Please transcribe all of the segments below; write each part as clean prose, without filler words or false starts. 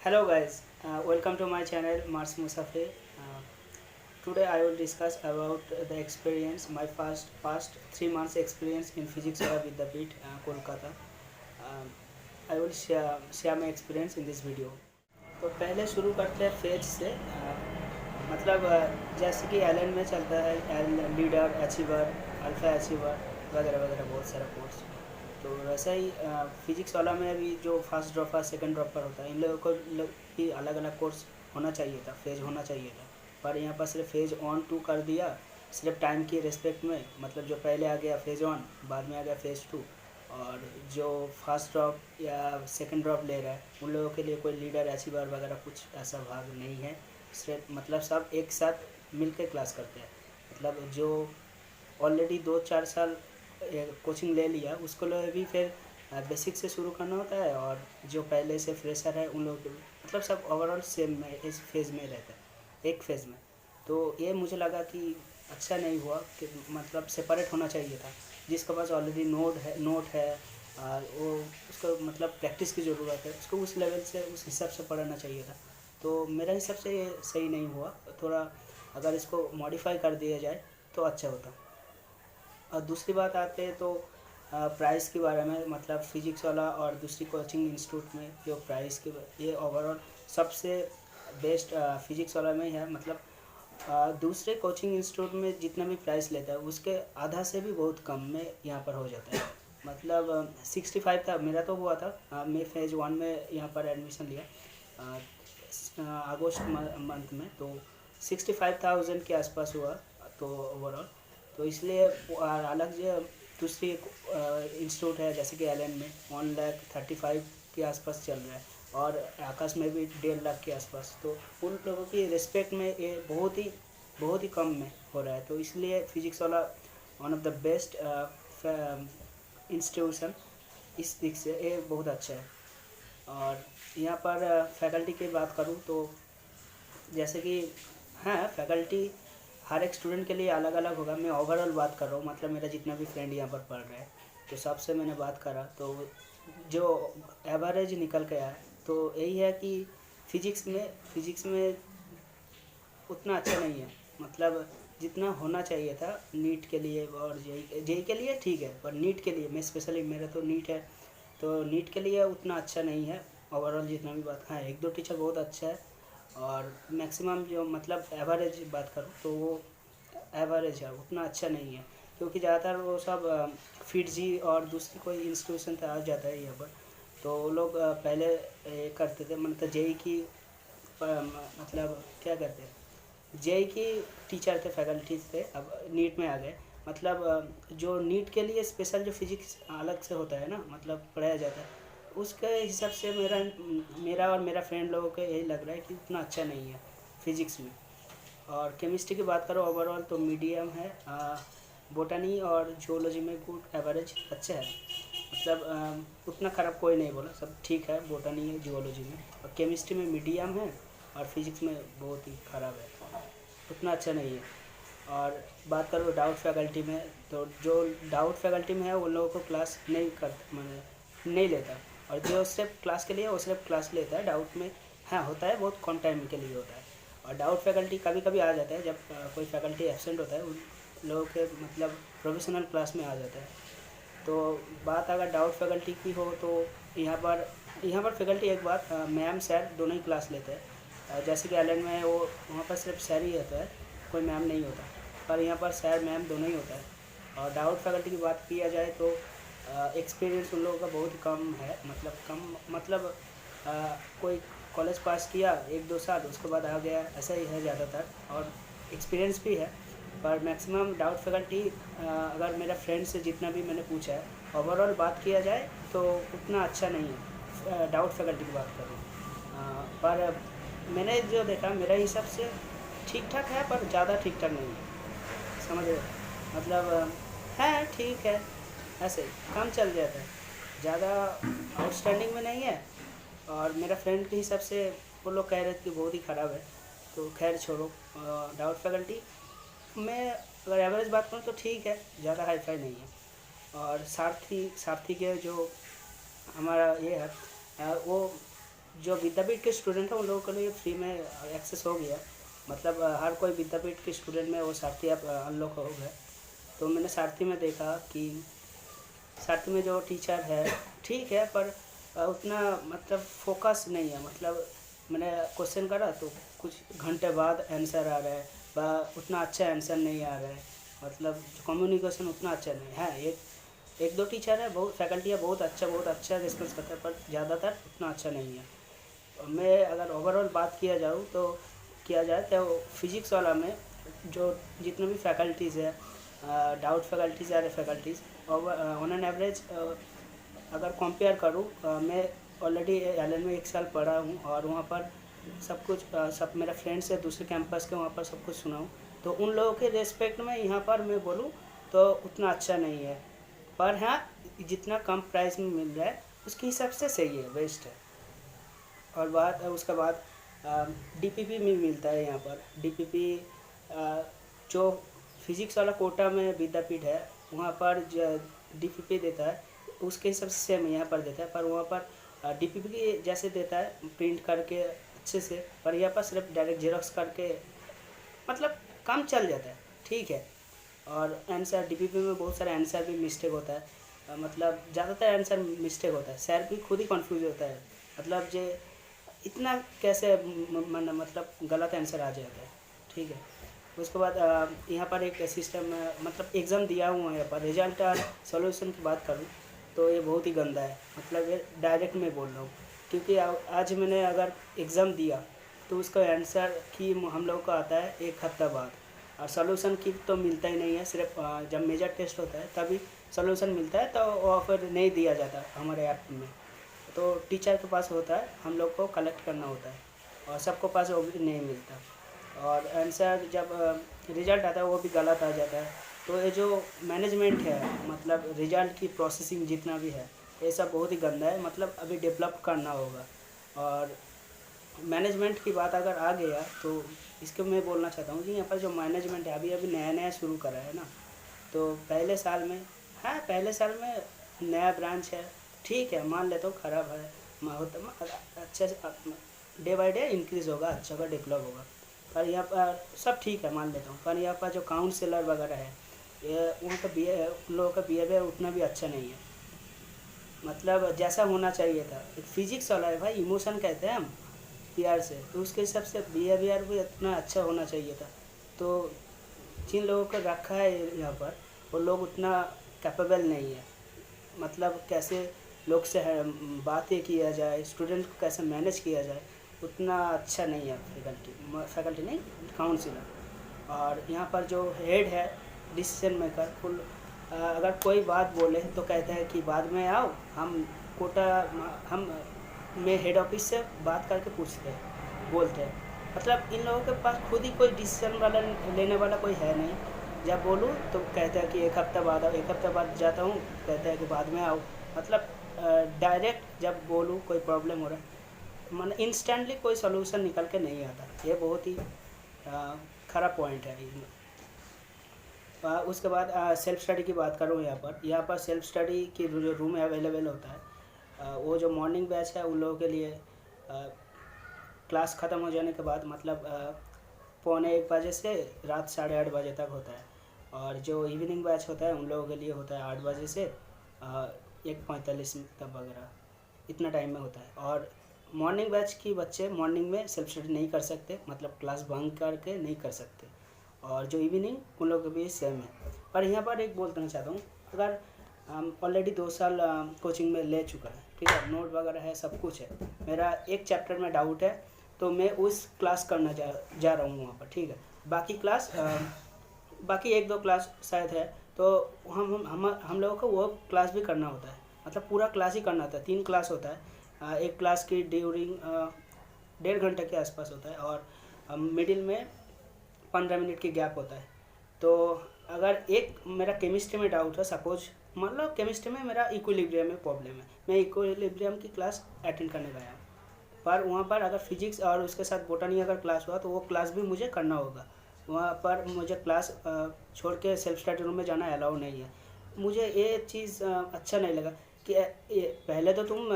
Hello guys, welcome to my channel Mars Musafir. Today I will discuss about the experience, my past 3 months experience in physics lab with the BIT Kolkata. Um, I will share my experience in this video. तो पहले शुरू करते हैं phase से मतलब जैसे कि L में चलता है लीडर अचीवर अल्फ़ा अचीवर वगैरह वगैरह बहुत सारा कोर्स। तो वैसा ही फिजिक्स वाला में भी जो फर्स्ट ड्रॉपर सेकंड ड्रॉपर होता है इन लोगों को भी अलग अलग कोर्स होना चाहिए था, फेज होना चाहिए था। पर यहाँ पर सिर्फ फेज ऑन टू कर दिया, सिर्फ टाइम की रिस्पेक्ट में। मतलब जो पहले आ गया फेज ऑन, बाद में आ गया फेज टू, और जो फर्स्ट ड्रॉप या सेकंड ड्रॉप ले रहा है उन लोगों के लिए कोई लीडर अचीवर वगैरह कुछ ऐसा भाग नहीं है। सिर्फ मतलब सब एक साथ मिल के क्लास करते हैं। मतलब जो ऑलरेडी 2-4 साल कोचिंग ले लिया उसको लोग भी फिर बेसिक से शुरू करना होता है, और जो पहले से फ्रेशर है उन लोगों को मतलब सब ओवरऑल सेम में इस फेज़ में रहता है, एक फेज़ में। तो ये मुझे लगा कि अच्छा नहीं हुआ कि मतलब सेपरेट होना चाहिए था। जिसके पास ऑलरेडी नोट है वो उसको मतलब प्रैक्टिस की ज़रूरत है, उसको उस लेवल से उस हिसाब से पढ़ाना चाहिए था। तो मेरा हिसाब से ये सही नहीं हुआ। थोड़ा अगर इसको मॉडिफाई कर दिया जाए तो अच्छा होता। और दूसरी बात आते हैं तो प्राइस के बारे में। मतलब फ़िज़िक्स वाला और दूसरी कोचिंग इंस्टीट्यूट में जो प्राइस के ये ओवरऑल सबसे बेस्ट फ़िज़िक्स वाला में है। मतलब दूसरे कोचिंग इंस्टीट्यूट में जितना भी प्राइस लेता है उसके आधा से भी बहुत कम में यहाँ पर हो जाता है। मतलब 65 था मेरा तो हुआ था। मैं फेज वन में यहाँ पर एडमिशन लिया अगस्त मंथ में, तो 65,000 के आसपास हुआ। तो ओवरऑल तो इसलिए अलग जो दूसरी इंस्टीट्यूट है जैसे कि एल में 1,35,000 के आसपास चल रहा है, और आकाश में भी 1.5 लाख के आसपास। तो उन लोगों की रिस्पेक्ट में ये बहुत ही कम में हो रहा है। तो इसलिए फिजिक्स वाला one of the best institution इस दिख से ये बहुत अच्छा है। और यहाँ पर फैकल्टी की बात करूँ तो जैसे कि हाँ, फैकल्टी हर एक स्टूडेंट के लिए अलग अलग होगा। मैं ओवरऑल बात कर रहा हूँ, मतलब मेरा जितना भी फ्रेंड यहाँ पर पढ़ रहा है तो सबसे मैंने बात करा तो जो एवरेज निकल के आया तो यही है कि फ़िज़िक्स में उतना अच्छा नहीं है। मतलब जितना होना चाहिए था नीट के लिए और जेई के लिए ठीक है, पर नीट के लिए मैं स्पेशली मेरा तो नीट है, तो नीट के लिए उतना अच्छा नहीं है ओवरऑल जितना भी बात। हाँ, एक दो टीचर बहुत अच्छा है, और मैक्सिमम जो मतलब एवरेज बात करूँ तो वो एवरेज है, उतना अच्छा नहीं है। क्योंकि ज़्यादातर वो सब फिटजी और दूसरी कोई इंस्टीट्यूशन था आ जाता है यहाँ पर। तो वो लोग पहले करते थे मतलब जेई की मतलब क्या करते हैं, जेई की टीचर थे, फैकल्टीज थे, अब नीट में आ गए। मतलब जो नीट के लिए स्पेशल जो फिजिक्स अलग से होता है ना, मतलब पढ़ाया जाता है, उसके हिसाब से मेरा और मेरा फ्रेंड लोगों को यही लग रहा है कि उतना अच्छा नहीं है फिजिक्स में। और केमिस्ट्री की बात करो ओवरऑल तो मीडियम है। बोटनी और जूलॉजी में गुड एवरेज अच्छा है। मतलब उतना ख़राब कोई नहीं बोला, सब ठीक है बोटनी है जूलॉजी में। और केमिस्ट्री में मीडियम है, और फिजिक्स में बहुत ही ख़राब है, उतना अच्छा नहीं है। और बात करो डाउट फैकल्टी में तो जो डाउट फैकल्टी में है उन लोगों को क्लास नहीं करता, मैंने नहीं लेता। और जो सिर्फ क्लास के लिए वो सिर्फ क्लास लेता है डाउट में। हाँ, होता है, बहुत कम टाइम के लिए होता है। और डाउट फैकल्टी कभी कभी आ जाता है जब कोई फैकल्टी एब्सेंट होता है, उन लोगों के मतलब प्रोफेशनल क्लास में आ जाता है। तो बात अगर डाउट फैकल्टी की हो तो यहाँ पर फैकल्टी एक बात मैम सर दोनों ही क्लास लेते हैं। जैसे कि आइलैंड में वो वहाँ पर सिर्फ सर ही होता है, कोई मैम नहीं होता। पर यहाँ पर सर मैम दोनों ही होता है। और डाउट फैकल्टी की बात किया जाए तो एक्सपीरियंस उन लोगों का बहुत ही कम है। मतलब कम मतलब कोई कॉलेज पास किया 1-2 साल उसके बाद आ गया, ऐसा ही है ज़्यादातर। और एक्सपीरियंस भी है, पर मैक्सिमम डाउट फैकल्टी अगर मेरा फ्रेंड से जितना भी मैंने पूछा है ओवरऑल बात किया जाए तो उतना अच्छा नहीं है। डाउट फैकल्टी की बात करूँ पर मैंने जो देखा मेरे हिसाब से ठीक ठाक है, पर ज़्यादा ठीक ठाक नहीं है, समझ रहे हो? मतलब है ठीक है, ऐसे काम चल जाता है, ज़्यादा आउटस्टैंडिंग में नहीं है। और मेरा फ्रेंड के हिसाब से वो लोग कह रहे थे कि बहुत ही ख़राब है। तो खैर छोड़ो। डाउट फैकल्टी में अगर एवरेज बात करूँ तो ठीक है, ज़्यादा हाई फाई नहीं है। और सारथी सारथी के जो हमारा ये है वो जो विद्यापीठ के स्टूडेंट हैं उन लोगों के लिए फ्री में एक्सेस हो गया, मतलब हर कोई विद्यापीठ के स्टूडेंट में वो सारथी ऐप अनलॉक हो गया। तो मैंने सारथी में देखा कि सारथी में जो टीचर है ठीक है, पर उतना मतलब फोकस नहीं है। मतलब मैंने क्वेश्चन करा तो कुछ घंटे बाद आंसर आ रहा है, उतना अच्छा आंसर नहीं आ रहा है, मतलब कम्युनिकेशन उतना अच्छा नहीं है। एक दो टीचर है, बहुत फैकल्टी है, बहुत अच्छा रिस्पॉन्स करता है, पर ज़्यादातर उतना अच्छा नहीं है। मैं अगर ओवरऑल बात किया जाए तो फिजिक्स वाला में जो जितने भी फैकल्टीज़ है, डाउट फैकल्टीज़ या फैकल्टीज़, ऑन एन एवरेज अगर कंपेयर करूँ, मैं ऑलरेडी एलन में 1 साल पढ़ा हूँ और वहाँ पर सब कुछ सब मेरा फ्रेंड्स है दूसरे कैंपस के, वहाँ पर सब कुछ सुना हूँ। तो उन लोगों के रेस्पेक्ट में यहाँ पर मैं बोलूँ तो उतना अच्छा नहीं है, पर हाँ जितना कम प्राइस में मिल रहा है उसके हिसाब से सही है, बेस्ट है। और उसके बाद डीपीपी में मिलता है यहाँ पर। डीपीपी जो फिज़िक्स वाला कोटा में विद्यापीठ है वहाँ पर डीपीपी देता है, उसके हिसाब से सेम यहाँ पर देता है, पर वहाँ पर डीपीपी की जैसे देता है प्रिंट करके अच्छे से, पर यहाँ पर सिर्फ डायरेक्ट जेरोक्स करके मतलब काम चल जाता है, ठीक है। और आंसर डीपीपी में बहुत सारे आंसर भी मिस्टेक होता है, मतलब ज़्यादातर आंसर मिस्टेक होता है, सर भी खुद ही कंफ्यूज होता है, मतलब जे इतना कैसे मतलब गलत आंसर आ जाता है, ठीक है। उसके बाद यहाँ पर एक सिस्टम मतलब एग्ज़ाम दिया हुआ है, यहाँ पर रिजल्ट और सॉल्यूशन की बात करूँ तो ये बहुत ही गंदा है, मतलब ये डायरेक्ट मैं बोल रहा हूँ, क्योंकि आज मैंने अगर एग्ज़ाम दिया तो उसका आंसर की हम लोग को आता है 1 हफ्ता बाद, और सॉल्यूशन की तो मिलता ही नहीं है, सिर्फ जब मेजर टेस्ट होता है तभी सॉल्यूशन मिलता है, तो वो फिर नहीं दिया जाता हमारे ऐप में। तो टीचर के पास होता है, हम लोग को कलेक्ट करना होता है, और सबको पास वो भी नहीं मिलता, और आंसर जब रिज़ल्ट आता है वो भी गलत आ जाता है। तो ये जो मैनेजमेंट है, मतलब रिज़ल्ट की प्रोसेसिंग जितना भी है, ये सब बहुत ही गंदा है, मतलब अभी डेवलप करना होगा। और मैनेजमेंट की बात अगर आ गया तो इसको मैं बोलना चाहता हूँ कि यहाँ पर जो मैनेजमेंट है अभी अभी नया नया शुरू करा है ना, तो पहले साल में, हाँ पहले साल में नया ब्रांच है, ठीक है मान लेता हूँ ख़राब है, अच्छे से डे बाई डे इंक्रीज़ होगा, अच्छा का डेवलप होगा, पर यहाँ पर सब ठीक है मान लेता हूँ, पर यहाँ पर जो काउंसलर वगैरह है ये उन लोगों का बिहेवियर उतना भी अच्छा नहीं है, मतलब जैसा होना चाहिए था। एक फिजिक्स वाला है भाई, इमोशन कहते हैं हम प्यार से, तो उसके हिसाब से बिहेवियर भी इतना अच्छा होना चाहिए था। तो जिन लोगों को रखा है यहाँ पर वो लोग उतना कैपेबल नहीं है, मतलब कैसे लोग से बातें किया जाए, स्टूडेंट को कैसे मैनेज किया जाए, उतना अच्छा नहीं है फैकल्टी नहीं, काउंसिलर। और यहाँ पर जो हेड है डिसीजन मेकर, फुल अगर कोई बात बोले तो कहता है कि बाद में आओ, हम मैं हेड ऑफिस से बात करके पूछते हैं, बोलते हैं, मतलब इन लोगों के पास खुद ही कोई डिसीजन वाला लेने वाला कोई है नहीं। जब बोलूँ तो कहता है कि 1 हफ्ता बाद आओ, 1 हफ्ता बाद जाता हूँ कहता है कि बाद में आओ, मतलब डायरेक्ट जब बोलूँ कोई प्रॉब्लम हो रहा है मतलब इंस्टेंटली कोई सोल्यूशन निकल के नहीं आता, ये बहुत ही ख़राब पॉइंट है इसमें। उसके बाद सेल्फ स्टडी की बात करूँ, यहाँ पर सेल्फ स्टडी की जो रूम अवेलेबल होता है, वो जो मॉर्निंग बैच है उन लोगों के लिए क्लास ख़त्म हो जाने के बाद, मतलब 1:45 से रात 8:30 बजे तक होता है, और जो इवनिंग बैच होता है उन लोगों के लिए होता है 8 बजे से 1:45 तक वगैरह, इतना टाइम में होता है। और मॉर्निंग बैच की बच्चे मॉर्निंग में सेल्फ स्टडी नहीं कर सकते, मतलब क्लास बंक करके नहीं कर सकते, और जो इवनिंग उन लोगों के भी सेम है। पर यहाँ पर एक बोलना चाहता हूँ, अगर ऑलरेडी 2 साल कोचिंग में ले चुका है, ठीक है, नोट वगैरह है, सब कुछ है, मेरा एक चैप्टर में डाउट है तो मैं उस क्लास करना जा रहा हूँ वहाँ पर, ठीक है। बाकी क्लास बाकी 1-2 क्लास शायद है, तो हम लोगों को वो क्लास भी करना होता है, मतलब पूरा क्लास ही करना होता है। 3 क्लास होता है, एक क्लास की ड्यूरिंग 1.5 घंटे के आसपास होता है, और मिडिल में 15 मिनट की गैप होता है। तो अगर एक मेरा केमिस्ट्री में डाउट है, सपोज मान लो केमिस्ट्री में मेरा इक्विलिब्रियम में प्रॉब्लम है, मैं इक्विलिब्रियम की क्लास अटेंड करने गया हूँ, पर वहाँ पर अगर फिजिक्स और उसके साथ बोटनी अगर क्लास हुआ तो वो क्लास भी मुझे करना होगा, वहाँ पर मुझे क्लास छोड़ के सेल्फ स्टडी रूम में जाना अलाउ नहीं है। मुझे ये चीज़ अच्छा नहीं लगा, कि ये पहले तो तुम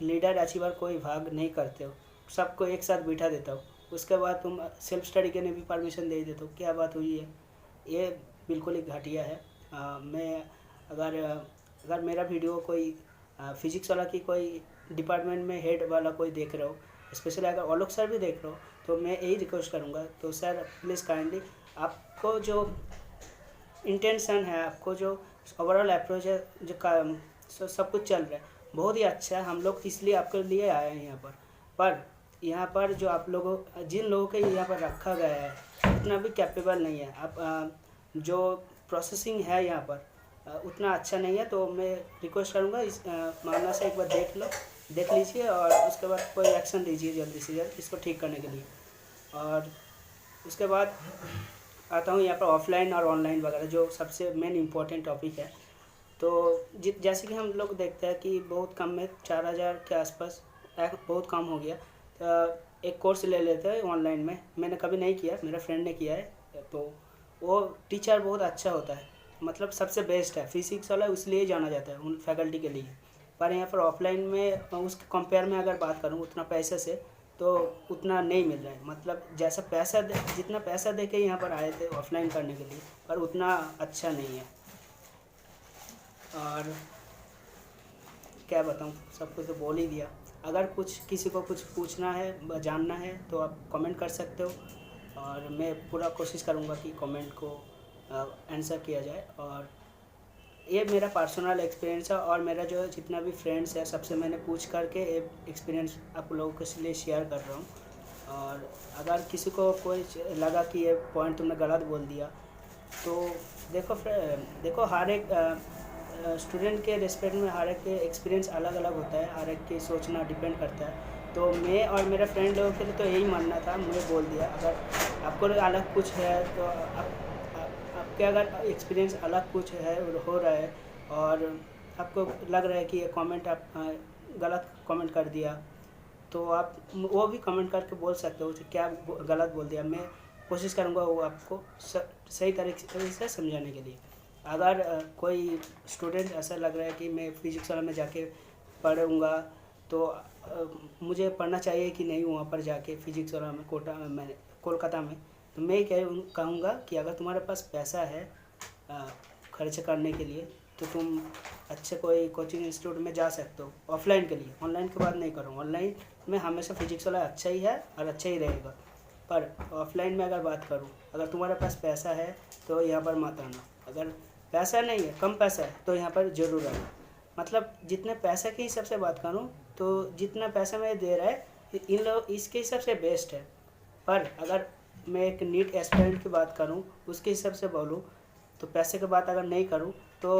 लीडर अचीवर कोई भाग नहीं करते हो, सबको एक साथ बिठा देता हो, उसके बाद तुम सेल्फ स्टडी के लिए भी परमिशन दे देते हो। क्या बात हुई है? ये बिल्कुल ही घटिया है। मैं अगर अगर मेरा वीडियो कोई फिजिक्स वाला की कोई डिपार्टमेंट में हेड वाला कोई देख रहे हो, स्पेशली अगर ऑलोक सर भी देख रहे हो, तो मैं यही रिक्वेस्ट करूँगा, तो सर प्लीज़ काइंडली आपको जो इंटेंशन है, आपको जो ओवरऑल अप्रोच है, जो सब कुछ चल रहा है बहुत ही अच्छा है। हम लोग इसलिए आपके लिए आए हैं पर यहाँ पर जो आप लोगों जिन लोगों के यहाँ पर रखा गया है उतना भी कैपेबल नहीं है। आप जो प्रोसेसिंग है यहाँ पर उतना अच्छा नहीं है। तो मैं रिक्वेस्ट करूँगा इस मामला से एक बार देख लीजिए और उसके बाद कोई एक्शन लीजिए जल्दी से जल्द इसको ठीक करने के लिए। और उसके बाद आता हूँ यहाँ पर ऑफलाइन और ऑनलाइन वगैरह जो सबसे मेन इम्पोर्टेंट टॉपिक है। तो जैसे कि हम लोग देखते हैं कि बहुत कम में 4000 के आसपास बहुत कम हो गया। एक कोर्स ले लेते हैं ऑनलाइन में, मैंने कभी नहीं किया, मेरा फ्रेंड ने किया है। तो वो टीचर बहुत अच्छा होता है, मतलब सबसे बेस्ट है फिजिक्स वाला, इसलिए जाना जाता है उन फैकल्टी के लिए। पर यहाँ पर ऑफलाइन में उसके कंपेयर में अगर बात करूँ उतना पैसे से, तो उतना नहीं मिल रहा है। मतलब जैसा जितना पैसा दे के यहाँ पर आए थे ऑफलाइन करने के लिए, पर उतना अच्छा नहीं है। और क्या बताऊँ, सब कुछ तो बोल ही दिया। अगर किसी को कुछ पूछना है, जानना है, तो आप कमेंट कर सकते हो और मैं पूरा कोशिश करूँगा कि कमेंट को आंसर किया जाए। और ये मेरा पर्सनल एक्सपीरियंस है और मेरा जो जितना भी फ्रेंड्स है सबसे मैंने पूछ करके एक्सपीरियंस आप लोगों के लिए शेयर कर रहा हूँ। और अगर किसी को कोई लगा कि ये पॉइंट तुमने गलत बोल दिया, तो देखो हर एक स्टूडेंट के रिस्पेक्ट में हर एक के एक्सपीरियंस अलग अलग होता है, हर एक की सोचना डिपेंड करता है। तो मैं और मेरा फ्रेंड लोगों के लिए तो यही मानना था, मुझे बोल दिया। अगर आपको अलग कुछ है तो आपके अगर एक्सपीरियंस अलग कुछ है हो रहा है और आपको लग रहा है कि ये कमेंट आप गलत कमेंट कर दिया, तो आप वो भी कमेंट करके बोल सकते हो कि क्या गलत बोल दिया। मैं कोशिश करूँगा वो आपको सही तरीके से समझाने के लिए। अगर कोई स्टूडेंट ऐसा लग रहा है कि मैं फिजिक्स वाला में जाके पढ़ूँगा, तो मुझे पढ़ना चाहिए कि नहीं वहाँ पर जाके फिजिक्स वाला में कोलकाता में, तो मैं कहूँगा कि अगर तुम्हारे पास पैसा है खर्च करने के लिए, तो तुम अच्छे कोई कोचिंग इंस्टीट्यूट में जा सकते हो ऑफलाइन के लिए। ऑनलाइन की बात नहीं करूँ, ऑनलाइन में हमेशा फिजिक्स वाला अच्छा ही है और अच्छा ही रहेगा। पर ऑफलाइन में अगर बात करूँ, अगर तुम्हारे पास पैसा है तो यहाँ पर मत आना। अगर पैसा नहीं है, कम पैसा है, तो यहाँ पर ज़रूर आना। मतलब जितने पैसे के हिसाब से बात करूँ तो जितना पैसा मैं दे रहा है इन लोग इसके हिसाब से बेस्ट है। पर अगर मैं एक नीट एस्पिरेंट की बात करूँ, उसके हिसाब से बोलूँ, तो पैसे की बात अगर नहीं करूँ तो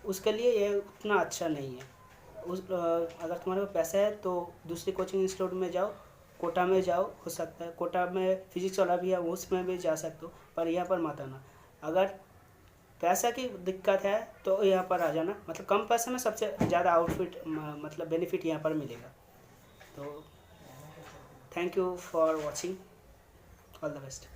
उसके लिए ये उतना अच्छा नहीं है। अगर तुम्हारे पास पैसा है तो दूसरी कोचिंग इंस्टीट्यूट में जाओ, कोटा में जाओ, हो सकता है कोटा में फिजिक्स वाला भी है, उसमें भी जा सकते हो, पर यहाँ पर मत आना। अगर पैसा की दिक्कत है तो यहाँ पर आ जाना, मतलब कम पैसे में सबसे ज़्यादा मतलब बेनिफिट यहाँ पर मिलेगा। तो thank you for watching, all the best.